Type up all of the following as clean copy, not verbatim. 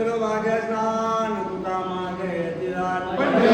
चंद्रभागे स्नान तुका मागे दिलान मागणे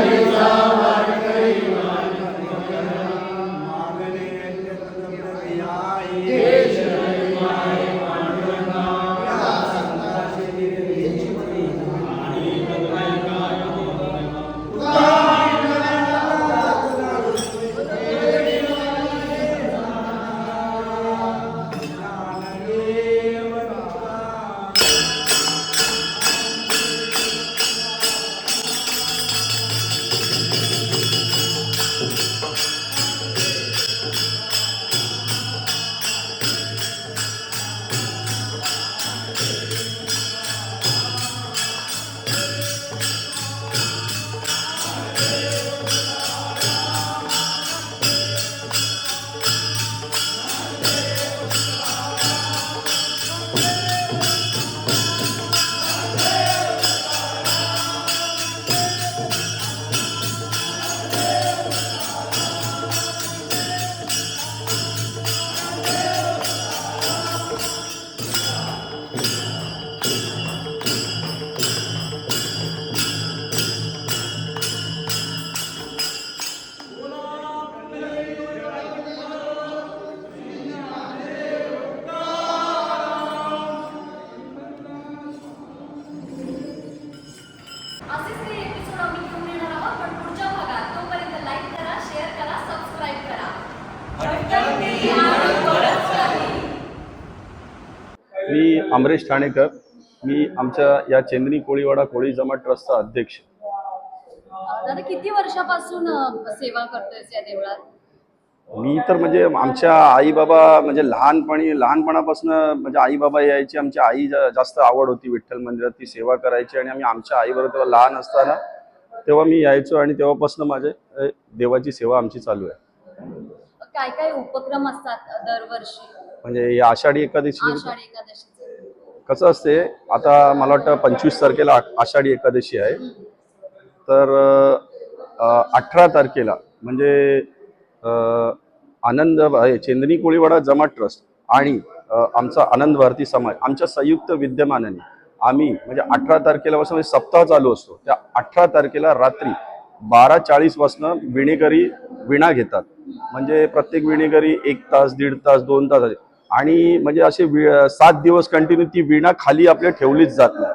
असेच काही एपिसोड आम्ही घेऊन येणार आहोत, पण पुढच्या भागात. तोपर्यंत लाईक करा, शेअर करा, सबस्क्राईब करा. मी अमरेश ठाणेकर. मी आमच्या या चेंदणी कोळीवाडा कोळी जमात ट्रस्टचा अध्यक्ष. दादा किती वर्षापासून सेवा करतोयस या देवळात? मी तर म्हणजे आमच्या आई बाबा म्हणजे लहानपणापासून म्हणजे आई बाबा यायची. आमच्या आई जास्त आवड होती विठ्ठल मंदिरात, ती सेवा करायची आणि आम्ही आमच्या आईबरोबर तेव्हा लहान असताना तेव्हा मी यायचो आणि तेव्हापासून माझे देवाची सेवा आमची चालू आहे. काय काय उपक्रम असतात दरवर्षी? म्हणजे या आषाढी एकादशी एकादशीचे कसं असते, आता मला वाटतं 25 तारखेला आषाढी एकादशी आहे. तर 18 तारखेला म्हणजे आनंद चेंदणी कोळीवाडा जमात ट्रस्ट आणि आमचा आनंद भारती समाज आमच्या संयुक्त विद्यमानाने आम्ही म्हणजे 18 तारखेलापासून सप्ताह चालू असतो. त्या 18 तारखेला रात्री 12:40 पासून विणेकरी विणा घेतात. म्हणजे प्रत्येक विणेकरी 1 तास, 1.5 तास, 2 तास आणि म्हणजे असे 7 दिवस कंटिन्यू ती विणा खाली आपल्या ठेवलीच जात नाही.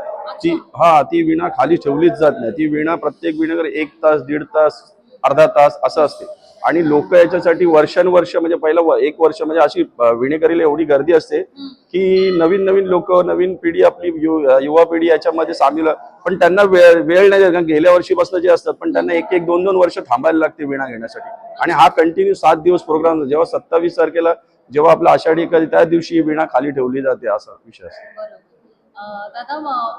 ती विणा खाली ठेवलीच जात नाही. ती विणा प्रत्येक विणेकरी 1 तास, 1.5 तास, अर्धा तास असं असते. आणि लोक याच्यासाठी वर्षानुवर्ष म्हणजे पहिलं 1 वर्ष म्हणजे अशी विणेकरीला एवढी गर्दी असते की नवीन लोक, नवीन पिढी, आपली युवा पिढी याच्यामध्ये सामील. पण त्यांना वेळ नाही देत, गेल्या वर्षीपासून जे असतात पण त्यांना 1-1, 2-2 वर्ष थांबायला लागते विणा घेण्यासाठी. आणि हा कंटिन्यू 7 दिवस प्रोग्राम. जेव्हा 27 तारखेला जेव्हा आपला आषाढी एकादशी त्या दिवशी विणा खाली ठेवली जाते, असा विषय असतो. दादा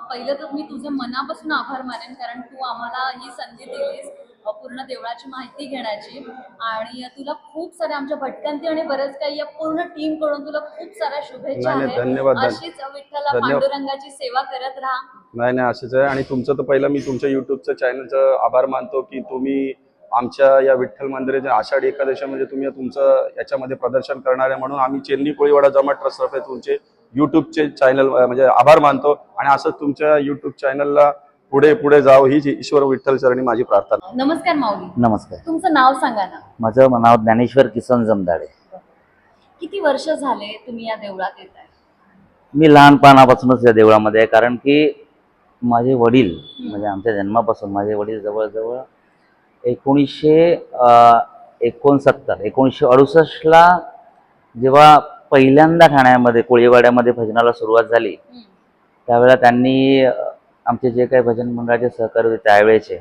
पहिलं तर मी तुझं मनापासून आभार मानेन, कारण तू आम्हाला ही संधी दिलीस पूर्ण देवळाची माहिती घेण्याची. आणि तुला खूप साऱ्या आमच्या भटकंती आणि बरंच काही या पूर्ण टीम कडून तुला खूप साऱ्या शुभेच्छा आहेत. धन्यवाद. अशीच विठ्ठला पांडुरंगाची सेवा करत राहा. नाही अशीच आहे. आणि तुमचं तर पहिलं मी तुमच्या युट्यूबचं चॅनलचं आभार मानतो की तुम्ही आमच्या या विठ्ठल मंदिराच्या आषाढी एकादशी म्हणजे तुम्ही तुमचं याच्यामध्ये प्रदर्शन करणार आहे, म्हणून आम्ही चेंदणी कोळीवाडा जमात ट्रस्टतर्फे तुमचे युट्यूबचे चॅनल म्हणजे आभार मानतो. आणि असंच तुमच्या युट्यूब चॅनलला पुढे जावं हीच ईश्वर विठ्ठल चरणी माझी प्रार्थना. नमस्कार माऊली. नमस्कार. तुमचं नाव सांगा ना. माझं नाव ज्ञानेश्वर किसन जमदाडे. किती वर्ष झाले तुम्ही या देवळात येत आहे? मी लहानपणापासूनच या देवळामध्ये आहे, कारण की माझे वडील म्हणजे आमच्या जन्मापासून माझे वडील जवळजवळ 1968 जेव्हा पहिल्यांदा ठाण्यामध्ये कोळीवाड्यामध्ये भजनाला सुरुवात झाली, त्यावेळेला त्यांनी आमचे जे काही भजन मंडळाचे सहकारी होते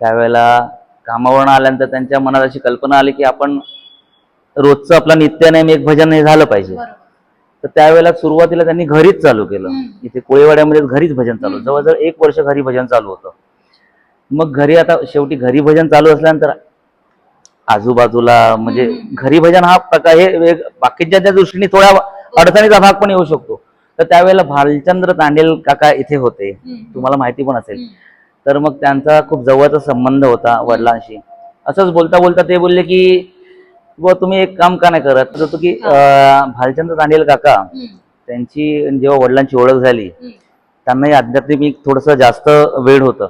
त्यावेळेला कामावरून आल्यानंतर त्यांच्या मनात अशी कल्पना आली की आपण रोजचं आपलं नित्यनेम एक भजन हे झालं पाहिजे. तर त्यावेळेला सुरुवातीला त्यांनी घरीच चालू केलं. इथे कोळीवाड्यामध्ये घरीच भजन चालू, जवळजवळ 1 वर्ष घरी भजन चालू होतं. मग घरी आता शेवटी घरी भजन चालू असल्यानंतर आजूबाजूला म्हणजे घरी भजन हा प्रकार हे बाकीच्या त्या दृष्टीने थोड्या अडचणीचा भाग पण येऊ शकतो. तर त्यावेळेला भालचंद्र तांडेल काका इथे होते, तुम्हाला माहिती पण असेल. तर मग त्यांचा खूप जवळचा संबंध होता वडिलांशी. असंच बोलता बोलता ते बोलले की व तुम्ही एक काम का नाही करत, होतो की भालचंद्र तांडेल काका त्यांची जेव्हा वडिलांची ओळख झाली त्यांनाही आध्यात्मिक थोडंसं जास्त वेळ होतं,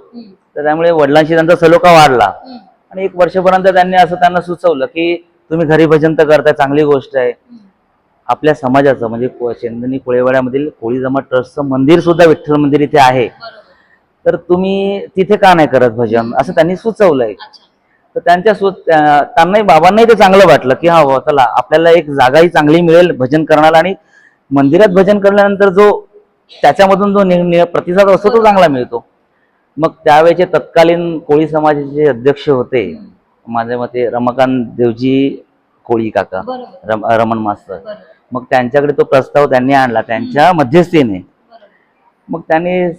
तर त्यामुळे वडिलांशी त्यांचा सलोखा वाढला. आणि 1 वर्षापर्यंत त्यांनी असं त्यांना सुचवलं की तुम्ही घरी भजन तर करताय, चांगली गोष्ट आहे. आपल्या समाजाचं म्हणजे चेंदणी कोळीवाड्यामधील कोळी जमात ट्रस्टचं मंदिर सुद्धा विठ्ठल मंदिर इथे आहे, तर तुम्ही तिथे का नाही करत भजन, असं त्यांनी सुचवलंय. तर त्यांनाही बाबांनाही ते चांगलं वाटलं की हा बाबा चला आपल्याला एक जागाही चांगली मिळेल भजन करण्याला, आणि मंदिरात भजन करल्यानंतर जो त्याच्यामधून जो प्रतिसाद असतो तो चांगला मिळतो. मग त्यावेळेचे तत्कालीन कोळी समाजाचे अध्यक्ष होते माझ्या मते रमाकांत देवजी कोळी काका, रमण मास्तर. मग त्यांच्याकडे तो प्रस्ताव त्यांनी आणला त्यांच्या मध्यस्थीने. मग त्यांनी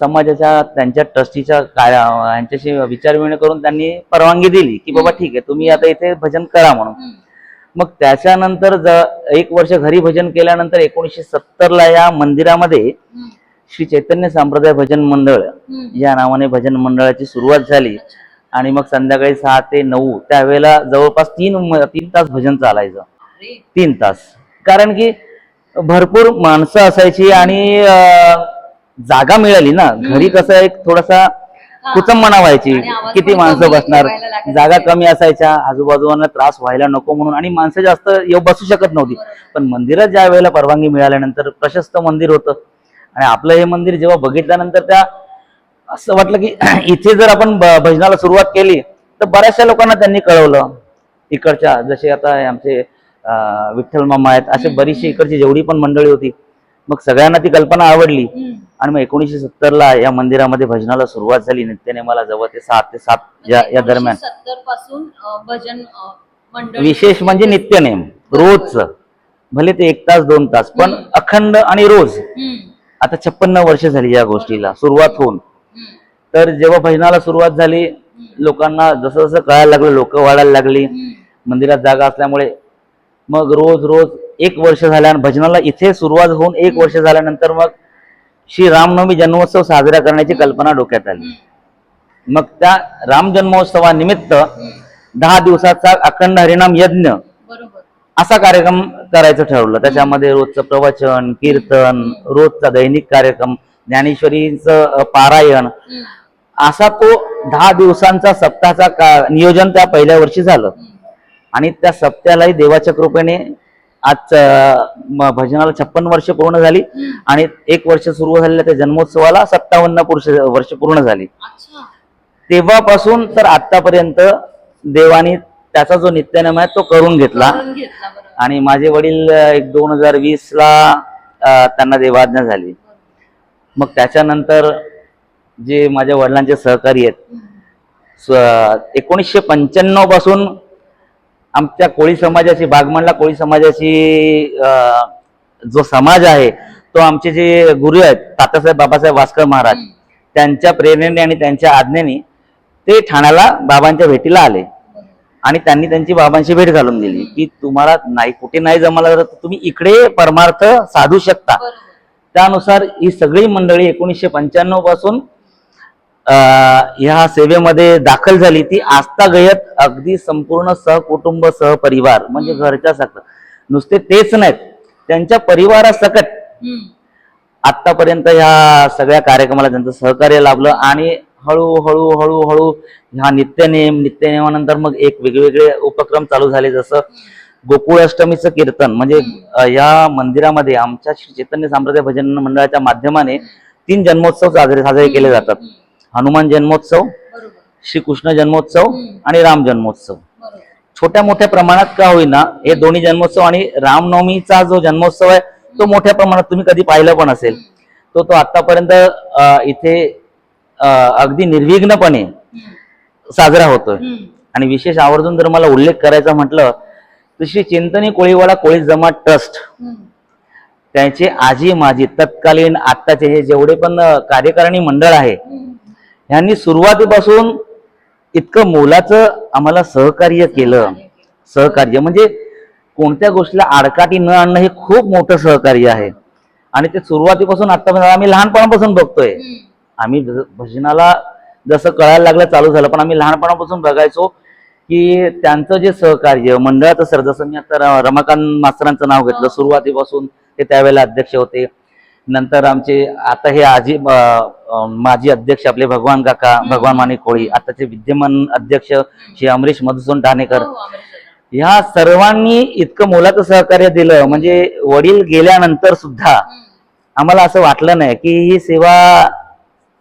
समाजाच्या त्यांच्या ट्रस्टीच्या यांच्याशी विचारविनिमय करून त्यांनी परवानगी दिली की बाबा ठीक आहे तुम्ही आता इथे भजन करा म्हणून. मग त्याच्यानंतर 1 वर्ष घरी भजन केल्यानंतर 1970ला या मंदिरामध्ये श्री चैतन्य संप्रदाय भजन मंडळ या नावाने भजन मंडळाची सुरुवात झाली. आणि मग संध्याकाळी 6 ते 9 त्यावेळेला जवळपास 3 तास भजन चालायचं. 3 तास, कारण की भरपूर माणसं असायची आणि जागा मिळाली ना. घरी कसं एक थोडासा कुचंबणा व्हायची, किती माणसं बसणार, जागा कमी असायच्या, आजूबाजूला त्रास व्हायला नको म्हणून, आणि माणसं जास्त बसू शकत नव्हती. पण मंदिरात ज्या वेळेला परवानगी मिळाल्यानंतर प्रशस्त मंदिर होतं, आणि आपलं हे मंदिर जेव्हा बघितल्यानंतर त्या असं वाटलं की इथे जर आपण भजनाला सुरुवात केली तर बऱ्याचशा लोकांना त्यांनी कळवलं. इकडच्या जसे आता आमचे विठ्ठल मामा आहेत, असे बरीचशी इकडची जेवढी पण मंडळी होती, मग सगळ्यांना ती कल्पना आवडली. आणि मग 1970ला या मंदिरामध्ये भजनाला सुरुवात झाली. नित्याने मला जवळ ते 6 ते 7 या दरम्यान 70 पासून भजन मंडळ, विशेष म्हणजे नित्यनेम रोजचं, भले ते 1 तास 2 तास, पण अखंड आणि रोज. आता 56 वर्ष झाली या गोष्टीला सुरुवात होऊन. तर जेव्हा भजनाला सुरुवात झाली, लोकांना जसं जसं कळायला लागलं, लोक वाढायला लागली, मंदिरात जागा असल्यामुळे मग रोज रोज 1 वर्ष झाल्या भजनाला इथे सुरुवात होऊन 1 वर्ष झाल्यानंतर मग श्री रामनवमी जन्मोत्सव साजरा करण्याची कल्पना डोक्यात आली. मग त्या राम जन्मोत्सवानिमित्त 10 दिवसाचा अखंड हरिनाम यज्ञ असा कार्यक्रम करायचं ठरवलं. त्याच्यामध्ये रोजचं प्रवचन, कीर्तन, रोजचा दैनिक कार्यक्रम, ज्ञानेश्वरीचं पारायण, असा तो 10 दिवसांचा सप्ताहाचा नियोजन त्या पहिल्या वर्षी झालं. आणि त्या सप्त्यालाही देवाच्या कृपेने आज भजनाला 56 वर्ष पूर्ण झाली, आणि 1 वर्ष सुरू झालेल्या त्या जन्मोत्सवाला 57 वर्ष पूर्ण झाली. तेव्हापासून तर आतापर्यंत देवानी त्याचा जो नित्यनेम आहे तो करून घेतला. आणि माझे वडील 2020ला त्यांना देवाज्ञा झाली. मग त्याच्यानंतर जे माझ्या वडिलांचे सहकारी आहेत, 1995 पासून आमच्या कोळी समाजाची, बागमंडला कोळी समाजाची जो समाज आहे तो आमचे जे गुरु आहेत तात्यासाहेब बाबासाहेब वास्कर महाराज, त्यांच्या प्रेरणेने आणि त्यांच्या आज्ञेने ते ठाण्याला बाबांच्या भेटीला आले. आणि त्यांनी त्यांची बाबांची भेट घालून दिली की तुम्हाला नाही कुठे नाही जमाला तर तुम्ही इकडे परमार्थ साधू शकता. त्यानुसार ही सगळी मंडळी 1995 पासून ह्या सेवेमध्ये दाखल झाली. ती आस्थागयत अगदी संपूर्ण सहकुटुंब सहपरिवार, म्हणजे घरच्या सकट, नुसते तेच नाहीत, त्यांच्या परिवारासकट आतापर्यंत ह्या सगळ्या कार्यक्रमाला त्यांचं सहकार्य लाभलं. आणि हळूहळू हळूहळू ह्या नित्यनेमानंतर मग एक वेगवेगळे उपक्रम चालू झाले. जसं गोकुळ अष्टमीचं कीर्तन, म्हणजे या मंदिरामध्ये आमच्या श्री चैतन्य संप्रदाय भजन मंडळाच्या माध्यमाने 3 जन्मोत्सव साजरे केले जातात. हनुमान जन्मोत्सव, श्रीकृष्ण जन्मोत्सव आणि राम जन्मोत्सव. छोट्या मोठ्या प्रमाणात का होईना हे दोन्ही जन्मोत्सव, आणि रामनवमीचा जो जन्मोत्सव आहे तो मोठ्या प्रमाणात तुम्ही कधी पाहिलं पण असेल, तो आतापर्यंत इथे अगदी निर्विघ्नपणे साजरा होतोय. आणि विशेष आवर्जून जर मला उल्लेख करायचा म्हटलं तर श्री चिंतनी कोळीवाडा कोळी जमात ट्रस्ट, त्यांचे आजी माजी तत्कालीन आत्ताचे हे जेवढे पण कार्यकारिणी मंडळ आहे, यांनी सुरुवातीपासून इतकं मोलाचं आम्हाला सहकार्य केलं. सहकार्य म्हणजे कोणत्या गोष्टीला आडकाठी न आणणं हे खूप मोठं सहकार्य आहे. आणि ते सुरुवातीपासून आतापर्यंत आम्ही लहानपणापासून बघतोय. आम्ही भजनाला जसं कळायला लागलं चालू झालं, पण आम्ही लहानपणापासून बघायचो की त्यांचं जे सहकार्य मंडळाचं, सर जसं मी आता रमाकांत मास्तरांचं नाव घेतलं, सुरुवातीपासून ते त्यावेळेला अध्यक्ष होते. नंतर आमचे आता हे माजी अध्यक्ष आपले भगवान काका, भगवान माने कोळी, आताचे विद्यमान अध्यक्ष श्री अमरीश मधुसूदन ठाणेकर, हो, अमरीश दादा. ह्या सर्वांनी इतकं मोलाचं सहकार्य दिलं. म्हणजे वडील गेल्यानंतर सुद्धा आम्हाला असं वाटलं नाही की ही सेवा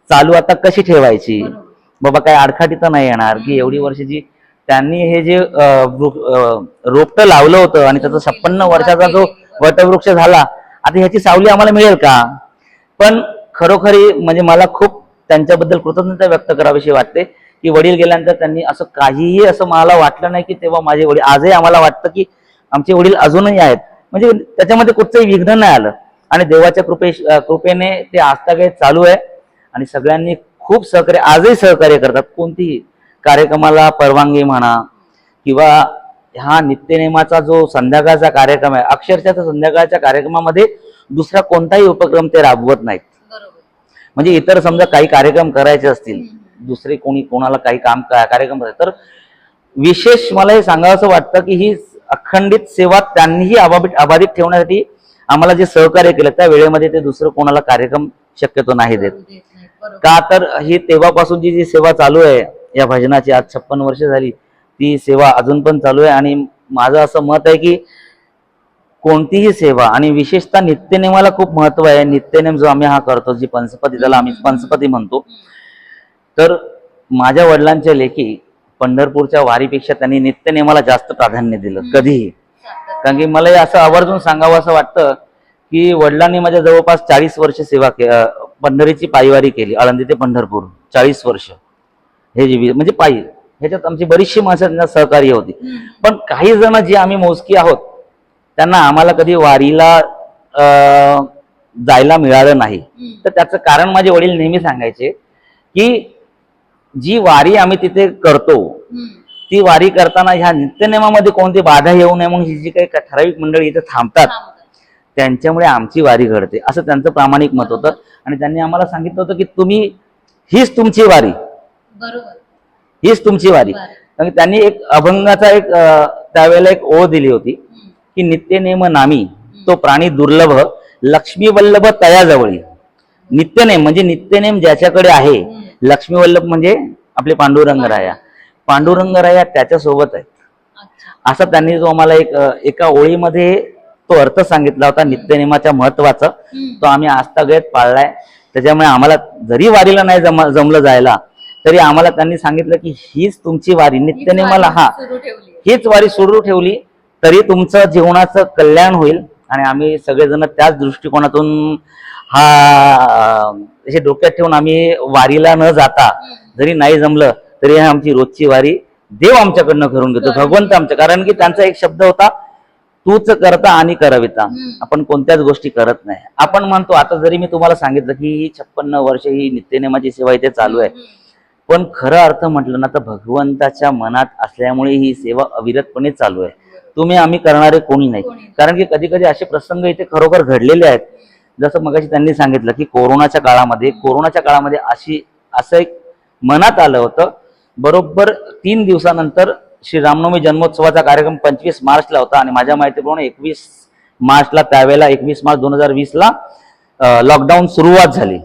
चालू आता कशी ठेवायची. बरोबर. बाबा काय आडखाटी तर नाही येणार की एवढी वर्षाची त्यांनी हे जे रोपटं लावलं होतं आणि त्याचा 56 वर्षाचा जो वटवृक्ष झाला, आता ह्याची सावली आम्हाला मिळेल का. पण खरोखरी म्हणजे मला खूप त्यांच्याबद्दल कृतज्ञता व्यक्त करावीशी वाटते की वडील गेल्यानंतर त्यांनी असं काहीही असं मला वाटलं नाही की तेव्हा माझे वडील, आजही आम्हाला वाटतं की आमचे वडील अजूनही आहेत. म्हणजे त्याच्यामध्ये कुठचंही विघ्न नाही आलं आणि देवाच्या कृपेने ते आजतागायत चालू आहे आणि सगळ्यांनी खूप सहकार्य, आजही सहकार्य करतात. कोणतीही कार्यक्रमाला परवानगी म्हणा किंवा हा नित्यनेमाचा जो संध्याकाळचा कार्यक्रम आहे, अक्षरशः त्या संध्याकाळच्या कार्यक्रमामध्ये दुसरा कोणताही उपक्रम ते राबवत नाहीत. बरोबर. म्हणजे इतर समजा काही कार्यक्रम करायचे असतील, दुसरे कोणाला काही कार्यक्रम करायचे, तर विशेष मला हे सांगावं वाटतं की ही अखंडित सेवा त्यांनीही अबाधित ठेवण्यासाठी आम्हाला जे सहकार्य केलं त्या वेळेमध्ये ते दुसरं कोणाला कार्यक्रम शक्यतो नाही देत. का तर ही तेव्हापासूनची जी सेवा चालू आहे या भजनाची, आज 56 वर्ष झाली, ती सेवा अजून पण चालू आहे. आणि माझं असं मत आहे की कोणतीही सेवा आणि विशेषतः नित्यनेमाला खूप महत्व आहे. नित्यनेम जो आम्ही हा करतो, जी पंचपदी, त्याला आम्ही पंचपदी म्हणतो, तर माझ्या वडिलांच्या लेखी पंढरपूरच्या वारीपेक्षा त्यांनी नित्यनेमाला जास्त प्राधान्य दिलं कधीही. कारण की मला हे असं आवर्जून सांगावं असं वाटतं की वडिलांनी माझ्या जवळपास 40 वर्ष सेवा पंढरीची पायवारी केली, आळंदी ते पंढरपूर 40 वर्ष. हे जे म्हणजे पायी, ह्याच्यात आमची बरीचशी माणसं त्यांना सहकार्य होती. पण काही जण जे आम्ही मोजकी आहोत त्यांना आम्हाला कधी वारीला जायला मिळालं नाही. तर त्याचं कारण माझे वडील नेहमी सांगायचे की जी वारी आम्ही तिथे करतो, ती वारी करताना ह्या नित्यनेमामध्ये कोणती बाधा येऊ नये म्हणून ही जी काही ठराविक मंडळी इथे थांबतात त्यांच्यामुळे आमची वारी घडते, असं त्यांचं प्रामाणिक मत होतं. आणि त्यांनी आम्हाला सांगितलं होतं की हीच तुमची वारी, बरोबर, हीच तुमची वारी. कारण त्यांनी एक अभंगाचा त्यावेळेला एक ओळ दिली होती की नित्यनेम नामी तो प्राणी दुर्लभ, लक्ष्मी वल्लभ तयाजवळी. नित्यनेम म्हणजे नित्यनेम ज्याच्याकडे आहे, लक्ष्मी वल्लभ म्हणजे आपले पांडुरंगराया, पांडुरंगराया त्याच्यासोबत आहेत. असं त्यांनी जो आम्हाला एका ओळीमध्ये तो अर्थ सांगितला होता नित्यनेमाच्या महत्वाचा, तो आम्ही आजतागत पाळलाय. त्याच्यामुळे आम्हाला जरी वारीला नाही जमलं जायला, तरी आम्हाला त्यांनी सांगितलं की हीच तुमची वारी, नित्यनेमाला हीच वारी सुरू ठेवली तरी तुमचं जीवनाचं कल्याण होईल. आणि आम्ही सगळेजण त्याच दृष्टिकोनातून हे डोक्यात ठेवून आम्ही वारीला न जाता, जरी नाही जमलं तरी आमची रोजची वारी देव आमच्याकडनं करून घेतो, भगवंत आमच्या. कारण की त्यांचा एक शब्द होता, तूच करता आणि करविता. आपण कोणत्याच गोष्टी करत नाही. आपण म्हणतो, आता जरी मी तुम्हाला सांगितलं की 56 वर्ष ही नित्यनेमाची सेवा इथे चालू आहे, पण खरं अर्थ म्हटलं ना तर भगवंताच्या मनात असल्यामुळे ही सेवा अविरतपणे चालू आहे. तुम्ही आम्ही करणारे कोणी नाही. कारण की कधी कधी असे प्रसंग इथे खरोखर घडलेले आहेत. जसं मगाशी त्यांनी सांगितलं की कोरोनाच्या काळामध्ये असं एक मनात आलं होतं. बरोबर 3 दिवसानंतर श्री रामनवमी जन्मोत्सवाचा कार्यक्रम 25 मार्चला होता आणि माझ्या माहितीप्रमाणे 21 मार्चला, त्यावेळेला 21 मार्च 2020ला लॉकडाऊन सुरुवात झाली.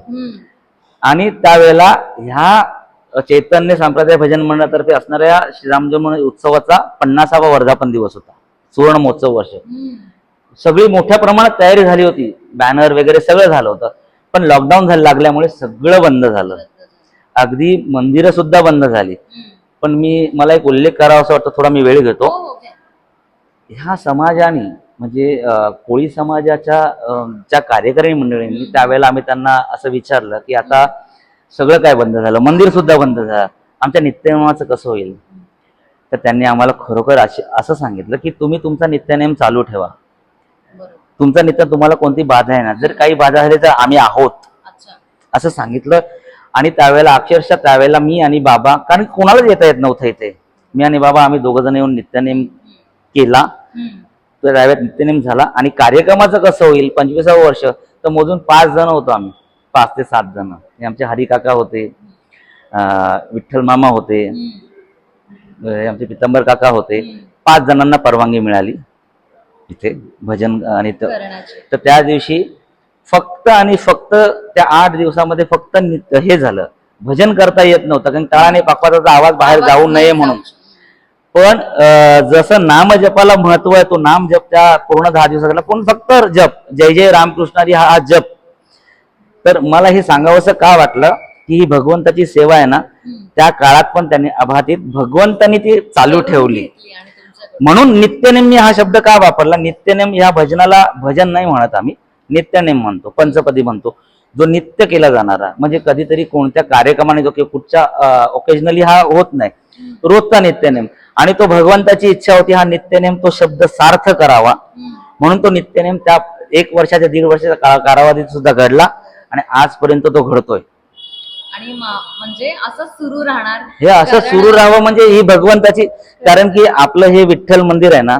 आणि त्यावेळेला ह्या चैतन्य संप्रदाय भजन मंडळातर्फे असणाऱ्या श्रीराम जन्म उत्सवाचा 50वा वर्धापन दिवस होता, सुवर्ण महोत्सव वर्ष. सगळी मोठ्या प्रमाणात तयारी झाली होती, बॅनर वगैरे सगळं झालं होतं. पण लॉकडाऊन लागल्यामुळे सगळं बंद झालं, अगदी मंदिरं सुद्धा बंद झाली. पण मला एक उल्लेख करावा असं वाटतं, थोडा मी वेळ घेतो. ह्या समाजाने म्हणजे कोळी समाजाच्या ज्या कार्यकारिणी मंडळींनी, त्यावेळेला आम्ही त्यांना असं विचारलं की आता सगळं काय बंद झालं, मंदिर सुद्धा बंद झालं, आमच्या नित्यनेमाचं कसं होईल. तर त्यांनी आम्हाला खरोखर असं सांगितलं की तुम्ही तुमचा नित्यनेम चालू ठेवा, तुमचा नित्य तुम्हाला कोणती बाधा येणार, जर काही बाधा झाली तर आम्ही आहोत, असं सांगितलं. आणि त्यावेळेला मी आणि बाबा, कारण कोणालाच येता येत नव्हतं इथे, मी आणि बाबा आम्ही 2 जण येऊन नित्यनेम केला. तर त्यावेळेत नित्यनेम झाला. आणि कार्यक्रमाचं कसं होईल, 25वं वर्ष, तर मोजून 5 जण होतो आम्ही, 5 ते 7 जण. आमचे हरी काका होते, विठ्ठल मामा होते, आमचे पितंबर काका होते. 5 जणांना परवानगी मिळाली इथे भजन. आणि तर त्या दिवशी फक्त आणि फक्त त्या 8 दिवसामध्ये फक्त हे झालं, भजन करता येत नव्हतं कारण टाळाने पाकवाचा आवाज बाहेर जाऊ नये म्हणून. पण जसं नाम जपाला महत्व आहे, तो नाम जप त्या पूर्ण 10 दिवसाला पण फक्त जप, जय जय रामकृष्ण हरी हा जप. तर मला हे सांगावंसं का वाटलं की ही भगवंताची सेवा आहे ना, त्या काळात पण त्यांनी अबाधित भगवंतांनी ती चालू ठेवली. म्हणून नित्यनेम मी हा शब्द का वापरला. नित्यनेम या भजनाला भजन नाही म्हणत आम्ही, नित्यनेम म्हणतो, पंचपदी म्हणतो, जो नित्य केला जाणारा. म्हणजे कधीतरी कोणत्या कार्यक्रमाने जो किंवा कुठच्या ओकेजनली हा होत नाही, रोजचा नित्यनेम. आणि तो भगवंताची इच्छा होती हा नित्यनेम तो शब्द सार्थ करावा, म्हणून तो नित्यनेम त्या 1 वर्षाच्या 1.5 वर्षाच्या कालावधीत सुद्धा घडला आणि आजपर्यंत तो घडतोय. आणि म्हणजे असं सुरू राहणार, हे असं सुरू राहावं म्हणजे ही भगवंताची. कारण की आपलं हे विठ्ठल मंदिर आहे ना,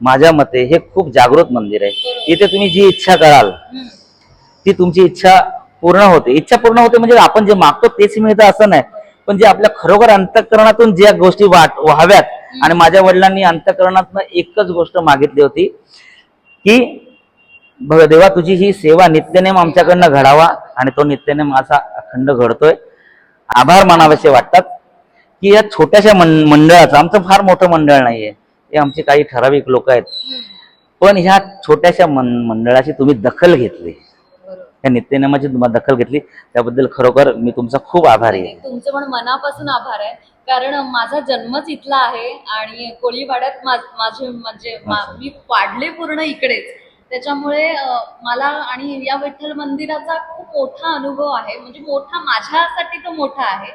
माझ्या मते हे खूप जागृत मंदिर आहे. इथे तुम्ही जी इच्छा कराल ती तुमची इच्छा पूर्ण होते. इच्छा पूर्ण होते म्हणजे आपण जे मागतो तेच मिळतं असं नाही, पण जे आपल्या खरोखर अंतःकरणातून ज्या गोष्टी व्हाव्यात. आणि माझ्या वडिलांनी अंतःकरणातून एकच गोष्ट मागितली होती की देवा तुझी ही सेवा नित्यनेम आमच्याकडनं घडावा, आणि तो नित्यनेम असा अखंड घडतोय. आभार मानावेसे वाटतात की या छोट्याशा मंडळाचं, आमचं फार मोठं मंडळ नाहीये, हे आमचे काही ठराविक लोक आहेत, पण ह्या छोट्याशा मंडळाची तुम्ही दखल घेतली, या नित्यनेमाची तुम्हाला दखल घेतली, त्याबद्दल खरोखर मी तुमचा खूप आभारी आहे. तुमचं पण मनापासून आभार आहे. कारण माझा जन्मच इथला आहे आणि कोळीवाड्यात माझे म्हणजे मी वाढले पूर्ण इकडेच. त्याच्यामुळे मला आणि या विठ्ठल मंदिराचा खूप मोठा अनुभव आहे. म्हणजे मोठा माझ्यासाठी तो मोठा आहे,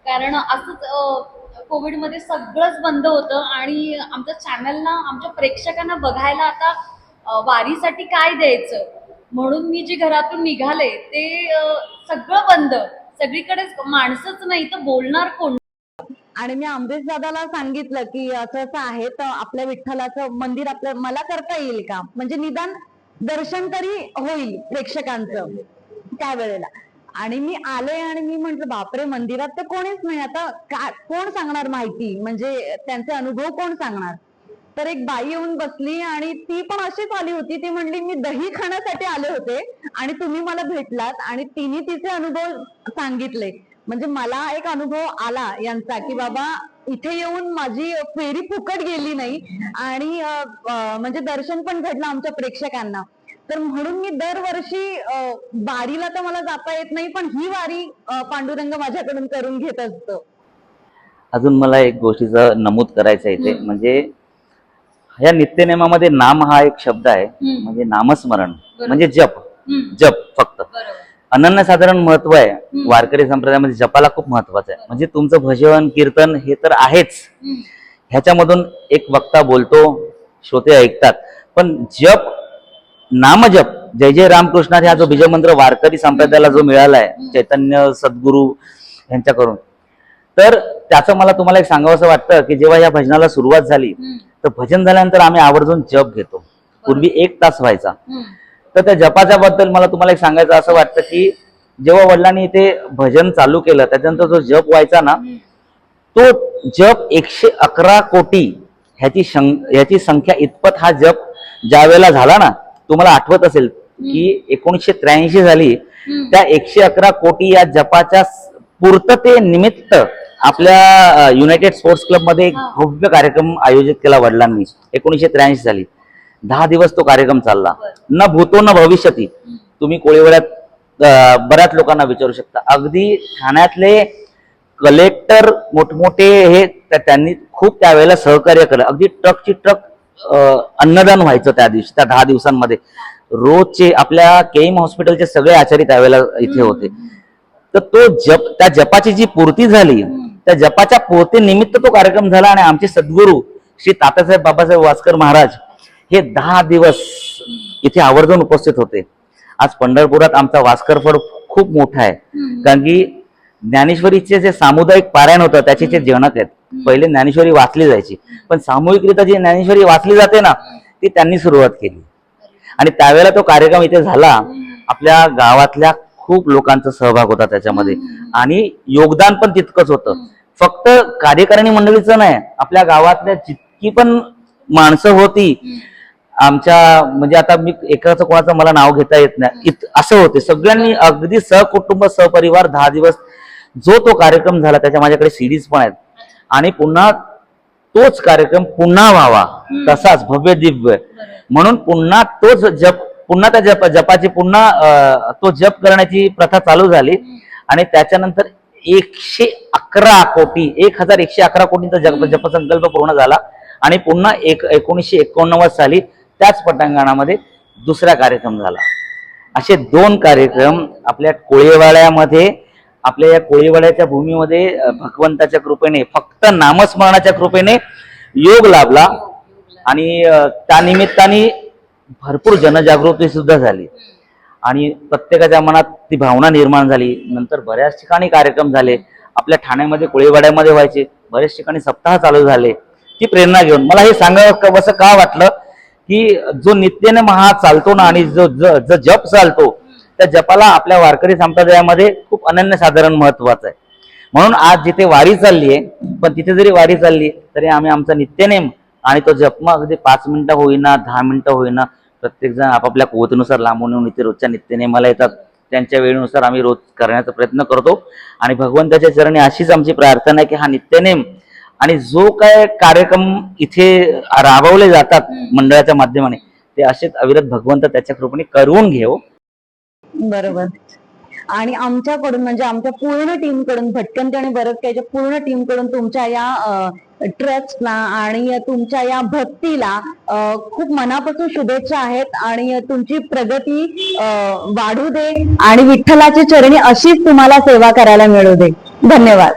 कारण असंच कोविडमध्ये सगळंच बंद होतं आणि आमच्या चॅनलला, आमच्या प्रेक्षकांना बघायला आता वारीसाठी काय द्यायचं म्हणून मी जे घरातून निघाले ते सगळं बंद, सगळीकडेच माणसंच नाही तर बोलणार कोण. आणि मी अमरीश दादाला सांगितलं की असं असं आहे तर आपल्या विठ्ठलाचं मंदिर मला करता येईल का, म्हणजे निदान दर्शन तरी होईल प्रेक्षकांचं त्यावेळेला. आणि मी आले आणि मी म्हंटल बापरे, मंदिरात तर कोणीच नाही, आता कोण सांगणार माहिती, म्हणजे त्यांचे अनुभव कोण सांगणार. तर एक बाई येऊन बसली आणि ती पण अशीच आली होती. ती म्हणली मी दही खाण्यासाठी आले होते आणि तुम्ही मला भेटलात, आणि तिने तिचे अनुभव सांगितले. म्हणजे मला एक अनुभव आला यांचा की बाबा इथे येऊन माझी फेरी फुकट गेली नाही, आणि म्हणजे दर्शन पण घडलं आमच्या प्रेक्षकांना. तर म्हणून मी दरवर्षी वारीला तर मला जाता येत नाही, पण ही वारी पांडुरंग माझ्याकडून करून घेत असतो. अजून मला एक गोष्टीचं नमूद करायचं इथे, म्हणजे या नित्यनेमामध्ये नाम हा एक शब्द आहे, म्हणजे नामस्मरण म्हणजे जप, जप फक्त अनन्यसाधारण महत्व आहे. वारकरी संप्रदायामध्ये जपाला खूप महत्वाचं आहे. म्हणजे तुमचं भजन कीर्तन हे तर आहेच, ह्याच्यामधून एक वक्ता बोलतो, श्रोते ऐकतात, पण जप, नामजप, जय जय रामकृष्ण हरी हा जो बीजमंत्र वारकरी संप्रदायाला जो मिळालाय चैतन्य सद्गुरू यांच्याकडून, तर त्याचं मला तुम्हाला एक सांगावंसं वाटतं की जेव्हा या भजनाला सुरुवात झाली तर भजन झाल्यानंतर आम्ही आवर्जून जप घेतो. पूर्वी 1 तास व्हायचा. तर त्या जपाच्या बद्दल मला तुम्हाला एक सांगायचं असं वाटतं की जेव्हा वडिलांनी इथे भजन चालू केलं त्याच्यानंतर जो जप व्हायचा ना, तो जप 111 कोटी ह्याची संख्या इतपत हा जप ज्या वेळेला झाला ना, तुम्हाला आठवत असेल की 1983 झाली, त्या 111 कोटी या जपाच्या पूर्तते निमित्त आपल्या युनायटेड स्पोर्ट्स क्लब मध्ये एक भव्य कार्यक्रम आयोजित केला वडिलांनी. 1983 साली 10 दिवस तो कार्यक्रम चालला. न भूतो न भविष्यती. तुम्ही कोळीवाड्यात बऱ्याच लोकांना विचारू शकता. अगदी ठाण्यातले कलेक्टर मोठमोठे हे त्यांनी खूप त्यावेळेला सहकार्य केलं. अगदी ट्रकची ट्रक अन्नदान व्हायचं त्या दिवशी, त्या 10 दिवसांमध्ये. रोजचे आपल्या केईम हॉस्पिटलचे सगळे आचार्य त्यावेळेला इथे होते. तर तो जप, त्या जपाची जी पूर्ती झाली, त्या जपाच्या पूर्ती निमित्त तो कार्यक्रम झाला. आणि आमचे सद्गुरू श्री तात्यासाहेब बाबासाहेब वासकर महाराज हे 10 दिवस इथे आवर्जून उपस्थित होते. आज पंढरपुरात आमचा वासकर फड खूप मोठा आहे, कारण की ज्ञानेश्वरीचे जे सामुदायिक पारायण होतं त्याचे जे जनक आहेत. पहिले ज्ञानेश्वरी वाचली जायची, पण सामूहिकरित्या जी ज्ञानेश्वरी वाचली जाते ना, ती त्यांनी सुरुवात केली. आणि त्यावेळेला तो कार्यक्रम इथे झाला. आपल्या गावातल्या खूप लोकांचा सहभाग होता त्याच्यामध्ये, आणि योगदान पण तितकंच होतं. फक्त कार्यकारिणी मंडळीचं नाही, आपल्या गावातल्या जितकी पण माणसं होती, आमच्या म्हणजे आता मी एकाचं कोणाचं मला नाव घेता येत नाही, असं होते सगळ्यांनी अगदी सहकुटुंब सहपरिवार 10 दिवस जो तो कार्यक्रम झाला. त्याच्या माझ्याकडे सीडीज पण आहेत. आणि पुन्हा तोच कार्यक्रम पुन्हा व्हावा तसाच भव्य दिव्य, म्हणून पुन्हा तोच जप, पुन्हा त्या जपाची पुन्हा तो जप करण्याची प्रथा चालू झाली. आणि त्याच्यानंतर 111 कोटी 1111 कोटींचा जपसंकल्प पूर्ण झाला. आणि पुन्हा 1989 साली त्याच पटांगणामध्ये दुसरा कार्यक्रम झाला. असे 2 कार्यक्रम आपल्या कोळीवाड्यामध्ये, आपल्या या कोळीवाड्याच्या भूमीमध्ये भगवंताच्या कृपेने, फक्त नामस्मरणाच्या कृपेने योग लाभला. आणि त्यानिमित्ताने भरपूर जनजागृती सुद्धा झाली आणि प्रत्येकाच्या मनात ती भावना निर्माण झाली. नंतर बऱ्याच ठिकाणी कार्यक्रम झाले. आपल्या ठाण्यामध्ये कोळीवाड्यामध्ये व्हायचे, बऱ्याच ठिकाणी सप्ताह चालू झाले. ती प्रेरणा घेऊन मला हे सांगावं असं का वाटलं की जो नित्यनेम हा चालतो ना, आणि जो जप चालतो, त्या जपाला आपल्या वारकरी संप्रदायामध्ये खूप अनन्यसाधारण महत्वाचं आहे. म्हणून आज जिथे वारी चालली आहे, पण तिथे जरी वारी चालली तरी आम्ही आमचा नित्यनेम आणि तो जप मग अगदी 5 मिनिटं होईना, 10 मिनिटं होईना, प्रत्येक जण आपापल्या कुवतीनुसार लांबून येऊन इथे रोजच्या नित्यनेमाला येतात. त्यांच्या वेळेनुसार आम्ही रोज करण्याचा प्रयत्न करतो. आणि भगवंताच्या चरणी अशीच आमची प्रार्थना आहे की हा नित्यनेम आणि जो काय कार्यक्रम इथे राबवले जातात मंडळाच्या माध्यमाने, ते असेच अविरत भगवंत त्याच्या कृपेने करून घेऊ. बरोबर. आणि आमच्याकडून म्हणजे आमच्या पूर्ण टीम कडून, भटकंती आणि बरंच काहीच्या पूर्ण टीम कडून तुमच्या या ट्रस्टला आणि तुमच्या या भक्तीला खूप मनापासून शुभेच्छा आहेत. आणि तुमची प्रगती वाढू दे आणि विठ्ठलाच्या चरणी अशीच तुम्हाला सेवा करायला मिळू दे. धन्यवाद.